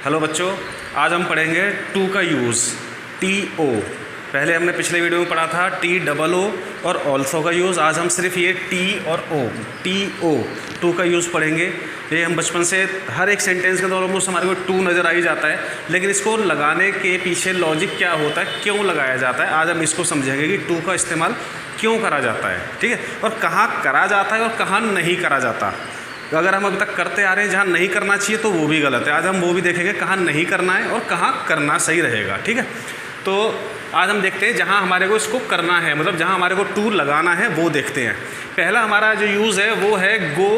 Hello बच्चों, आज हम पढ़ेंगे टू का यूज़, टी ओ। पहले हमने पिछले वीडियो में पढ़ा था टी डबल ओ और ऑल्सो का यूज़। आज हम सिर्फ ये टी और ओ, टी ओ, टू का यूज़ पढ़ेंगे। ये हम बचपन से हर एक सेंटेंस के अंदर ऑलमोस्ट हमारे को टू नज़र आ ही जाता है, लेकिन इसको लगाने के पीछे लॉजिक क्या होता है, क्यों लगाया जाता है, आज हम इसको समझेंगे कि टू का इस्तेमाल क्यों करा जाता है, ठीक है, और कहाँ करा जाता है और कहाँ नहीं करा जाता। अगर हम अभी तक करते आ रहे हैं जहाँ नहीं करना चाहिए तो वो भी गलत है। आज हम वो भी देखेंगे कहाँ नहीं करना है और कहाँ करना सही रहेगा, ठीक है। तो आज हम देखते हैं जहाँ हमारे को इसको करना है, मतलब जहाँ हमारे को टू लगाना है वो देखते हैं। पहला हमारा जो यूज़ है वो है गो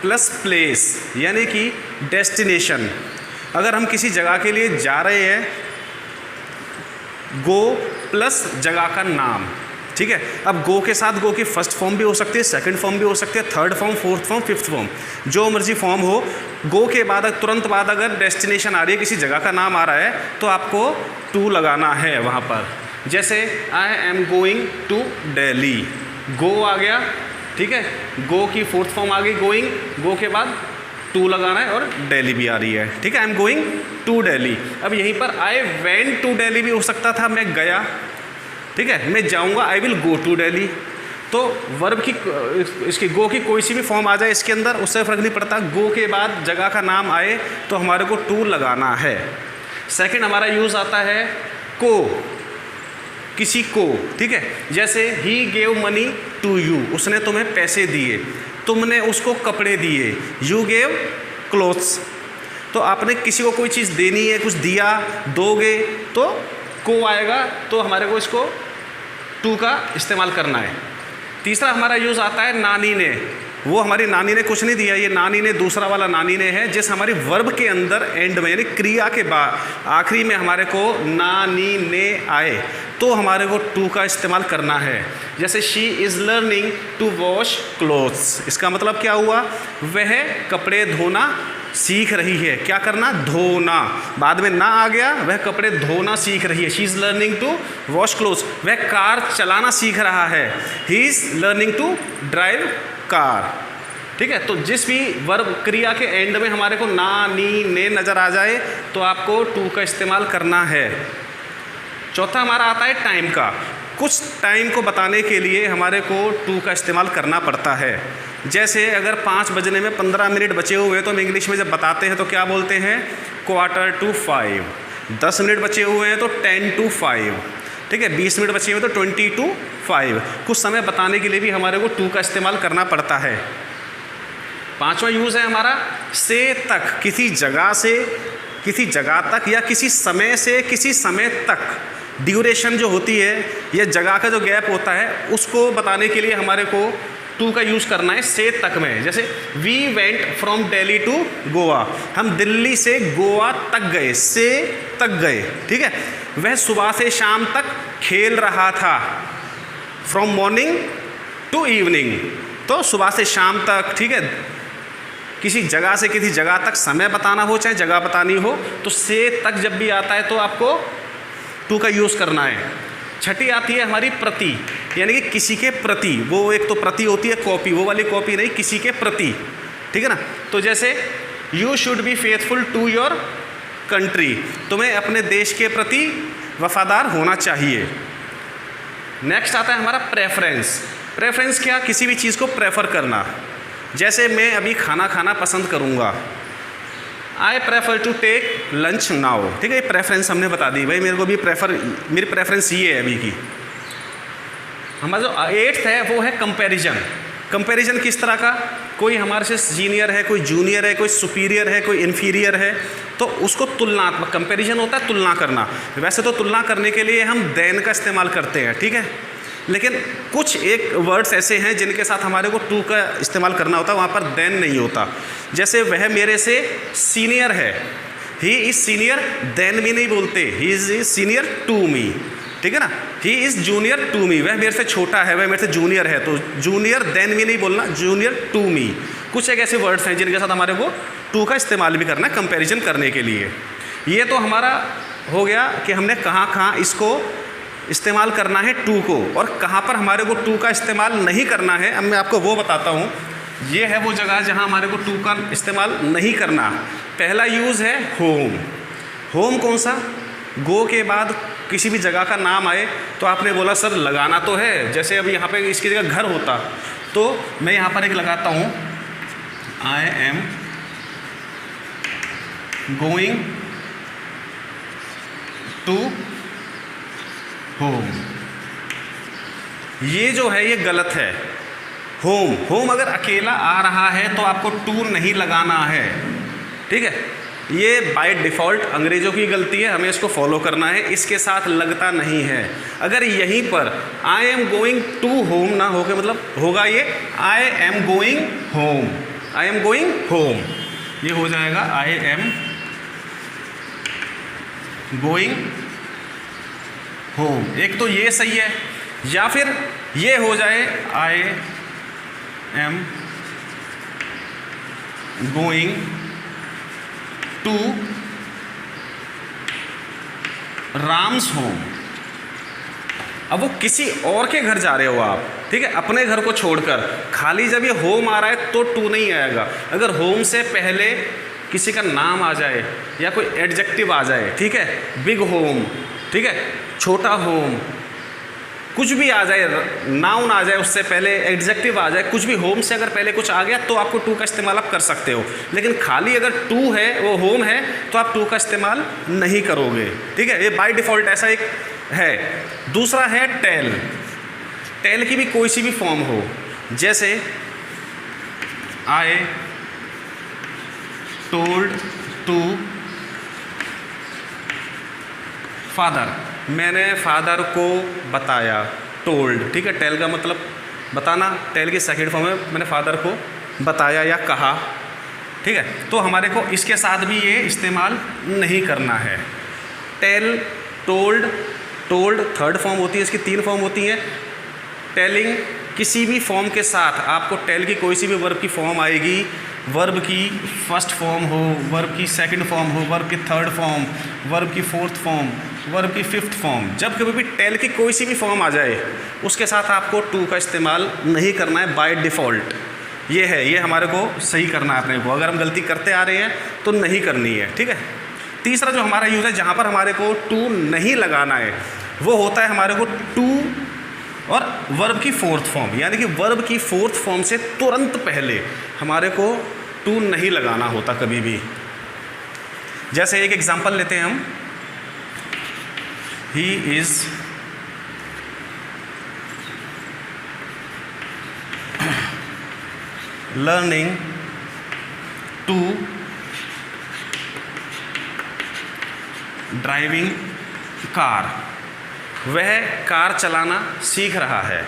प्लस प्लेस, यानी कि डेस्टिनेशन। अगर हम किसी जगह के लिए जा रहे हैं, गो प्लस जगह का नाम, ठीक है। अब गो के साथ गो की फर्स्ट फॉर्म भी हो सकती है, सेकंड फॉर्म भी हो सकती है, third form, fourth form, fifth form, जो मर्जी फॉर्म हो। गो के बाद तुरंत बाद अगर डेस्टिनेशन आ रही है, किसी जगह का नाम आ रहा है, तो आपको टू लगाना है वहाँ पर। जैसे I am going to Delhi, go आ गया, ठीक है। गो की फोर्थ फॉर्म आ गई गोइंग, गो के बाद टू लगाना है और दिल्ली भी आ रही है, ठीक है। I am going to Delhi. अब यहीं पर आई वेंट टू दिल्ली भी हो सकता था, मैं गया, ठीक है, मैं जाऊंगा, I will go to Delhi. तो वर्ब की इसकी गो की कोई सी भी फॉर्म आ जाए इसके अंदर, उससे फ़र्क नहीं पड़ता। गो के बाद जगह का नाम आए तो हमारे को टू लगाना है। सेकंड हमारा यूज़ आता है को, किसी को, ठीक है। जैसे ही गेव मनी टू यू, उसने तुम्हें पैसे दिए, तुमने उसको कपड़े दिए, यू गेव क्लोथ्स। तो आपने किसी को कोई चीज़ देनी है, कुछ दिया, दोगे, तो को आएगा, तो हमारे को इसको टू का इस्तेमाल करना है। तीसरा हमारा यूज़ आता है नानी ने। वो हमारी नानी ने कुछ नहीं दिया, ये नानी ने दूसरा वाला नानी ने है, जिस हमारी वर्ब के अंदर एंड में, यानी क्रिया के बाद आखिरी में हमारे को नानी ने आए तो हमारे को टू का इस्तेमाल करना है। जैसे she is learning to wash clothes, इसका मतलब क्या हुआ, वह कपड़े धोना सीख रही है। क्या करना, धोना, बाद में ना आ गया, वह कपड़े धोना सीख रही है। She is learning to wash clothes, वह कार चलाना सीख रहा है। He is learning to drive car, ठीक है। तो जिस भी वर्ब क्रिया के एंड में हमारे को ना, नी, ने नज़र आ जाए तो आपको टू का इस्तेमाल करना है। चौथा हमारा आता है टाइम का। कुछ टाइम को बताने के लिए हमारे को टू का इस्तेमाल करना पड़ता है। जैसे अगर 5 बजने में 15 मिनट बचे हुए हैं तो हम इंग्लिश में जब बताते हैं तो क्या बोलते हैं, 4:45। 10 मिनट बचे हुए हैं तो 10:05, ठीक है। 20 मिनट बचे हुए तो 20:05। कुछ समय बताने के लिए भी हमारे को टू का इस्तेमाल करना पड़ता है। पांचवा यूज़ है हमारा से तक, किसी जगह से किसी जगह तक, या किसी समय से किसी समय तक। ड्यूरेशन जो होती है, या जगह का जो गैप होता है, उसको बताने के लिए हमारे को टू का यूज़ करना है से तक में। जैसे we went from Delhi to Goa, हम दिल्ली से गोवा तक गए, से तक गए, ठीक है। वह सुबह से शाम तक खेल रहा था, फ्रॉम मॉर्निंग टू इवनिंग, तो सुबह से शाम तक, ठीक है। किसी जगह से किसी जगह तक समय बताना हो, चाहे जगह बतानी हो, तो से तक जब भी आता है तो आपको टू का यूज़ करना है। छठी आती है हमारी प्रति, यानी कि किसी के प्रति। वो एक तो प्रति होती है कॉपी, वो वाली कॉपी नहीं, किसी के प्रति, ठीक है ना। तो जैसे you should be faithful to your country, तुम्हें अपने देश के प्रति वफादार होना चाहिए। नेक्स्ट आता है हमारा प्रेफरेंस। प्रेफरेंस क्या, किसी भी चीज़ को प्रेफर करना। जैसे मैं अभी खाना खाना पसंद करूँगा, I prefer to take lunch now, ठीक है। ये प्रेफरेंस हमने बता दी, भाई मेरे को भी मेरी प्रेफरेंस ये है अभी की। हमारा जो 8th है वो है कंपैरिजन। कंपैरिजन किस तरह का, कोई हमारे से सीनियर है, कोई जूनियर है, कोई सुपीरियर है, कोई इन्फीरियर है, तो उसको तुलनात्मक कंपैरिजन होता है, तुलना करना। वैसे तो तुलना करने के लिए हम देन का इस्तेमाल करते हैं, ठीक है, लेकिन कुछ एक वर्ड्स ऐसे हैं जिनके साथ हमारे को टू का इस्तेमाल करना होता है, वहाँ पर देन नहीं होता। जैसे वह मेरे से सीनियर है, he is senior than me नहीं बोलते, he is senior to me, ठीक है ना। He is junior to me, वह मेरे से छोटा है, वह मेरे से जूनियर है, तो जूनियर देन मी नहीं बोलना, जूनियर टू मी। कुछ एक ऐसे वर्ड्स हैं जिनके साथ हमारे को टू का इस्तेमाल भी करना है कंपेरिजन करने के लिए। ये तो हमारा हो गया कि हमने कहाँ कहाँ इसको इस्तेमाल करना है टू को, और कहाँ पर हमारे को टू का इस्तेमाल नहीं करना है। अब मैं आपको वो बताता हूँ। ये है वो जगह जहाँ हमारे को टू का इस्तेमाल नहीं करना। पहला यूज़ है होम, होम कौन सा? गो के बाद किसी भी जगह का नाम आए तो आपने बोला सर लगाना तो है, जैसे अब यहाँ पे इसकी जगह घर होता तो मैं यहाँ पर एक लगाता हूँ, I am going to home. ये जो है ये गलत है। होम अगर अकेला आ रहा है तो आपको टू नहीं लगाना है, ठीक है। ये बाय डिफ़ॉल्ट अंग्रेज़ों की गलती है, हमें इसको फॉलो करना है, इसके साथ लगता नहीं है। अगर यहीं पर I am going to home ना हो के मतलब होगा ये I am going home, I am going home, ये हो जाएगा आई एम गोइंग होम। एक तो ये सही है, या फिर ये हो जाए I am going to Ram's home. अब वो किसी और के घर जा रहे हो आप, ठीक है, अपने घर को छोड़कर। खाली जब ये होम आ रहा है तो टू नहीं आएगा। अगर होम से पहले किसी का नाम आ जाए या कोई एडजेक्टिव आ जाए, ठीक है, बिग होम, ठीक है, छोटा होम, कुछ भी आ जाए, नाउन आ जाए, उससे पहले एडजेक्टिव आ जाए, कुछ भी होम से अगर पहले कुछ आ गया तो आपको टू का इस्तेमाल आप कर सकते हो। लेकिन खाली अगर टू है, वो होम है, तो आप टू का इस्तेमाल नहीं करोगे, ठीक है। ये बाय डिफ़ॉल्ट ऐसा एक है। दूसरा है टेल। टेल की भी कोई सी भी फॉर्म हो, जैसे आई टोल्ड टू फादर, मैंने फादर को बताया, टोल्ड, ठीक है। टेल का मतलब बताना, टेल की सेकंड फॉर्म है, मैंने फादर को बताया या कहा, ठीक है। तो हमारे को इसके साथ भी ये इस्तेमाल नहीं करना है। Tell, told, told third form होती है, इसकी 3 फॉर्म होती हैं। टेलिंग, किसी भी फॉर्म के साथ आपको टेल की कोई सी भी वर्ब की फॉर्म आएगी, वर्ब की फर्स्ट फॉर्म हो, वर्ब की सेकंड फॉर्म हो, वर्ब की थर्ड फॉर्म, वर्ब की फोर्थ फॉर्म, वर्ब की फिफ्थ फॉर्म, जब कभी भी टेल की कोई सी भी फॉर्म आ जाए उसके साथ आपको टू का इस्तेमाल नहीं करना है बाय डिफ़ॉल्ट। ये है, ये हमारे को सही करना है अपने को। अगर हम गलती करते आ रहे हैं तो नहीं करनी है, ठीक है। तीसरा जो हमारा यूज़ है जहाँ पर हमारे को टू नहीं लगाना है वो होता है हमारे को टू और वर्ब की फोर्थ फॉर्म, यानी कि वर्ब की फोर्थ फॉर्म से तुरंत पहले हमारे को टू नहीं लगाना होता कभी भी। जैसे एक एग्जांपल लेते हैं हम, he is learning to driving car, वह कार चलाना सीख रहा है।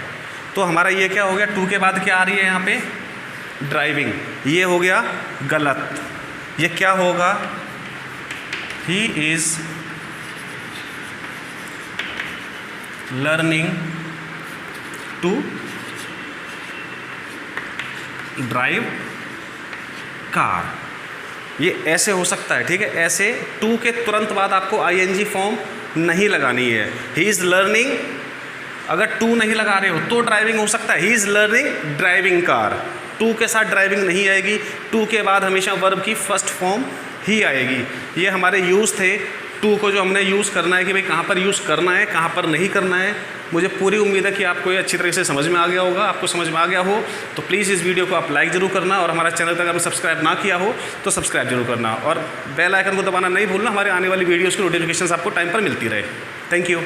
तो हमारा ये क्या हो गया, टू के बाद क्या आ रही है यहाँ पे, ड्राइविंग, ये हो गया गलत। ये क्या होगा, he is learning to drive car, ये ऐसे हो सकता है, ठीक है। ऐसे टू के तुरंत बाद आपको आईएनजी फॉर्म नहीं लगानी है। ही इज़ लर्निंग, अगर टू नहीं लगा रहे हो तो ड्राइविंग हो सकता है, he is learning driving car, to के साथ ड्राइविंग नहीं आएगी। टू के बाद हमेशा वर्ब की फर्स्ट फॉर्म ही आएगी। ये हमारे यूज़ थे टू को, जो हमने यूज़ करना है कि भाई कहाँ पर यूज़ करना है, कहाँ पर नहीं करना है। मुझे पूरी उम्मीद है कि आपको ये अच्छी तरह से समझ में आ गया होगा। आपको समझ में आ गया हो तो प्लीज़ इस वीडियो को आप लाइक ज़रूर करना, और हमारा चैनल तक आपने सब्सक्राइब ना किया हो तो सब्सक्राइब जरूर करना, और बेल आइकन को दबाना नहीं भूलना, हमारे आने वाली वीडियोज़ की नोटिफिकेशन आपको टाइम पर मिलती रहे। Thank you.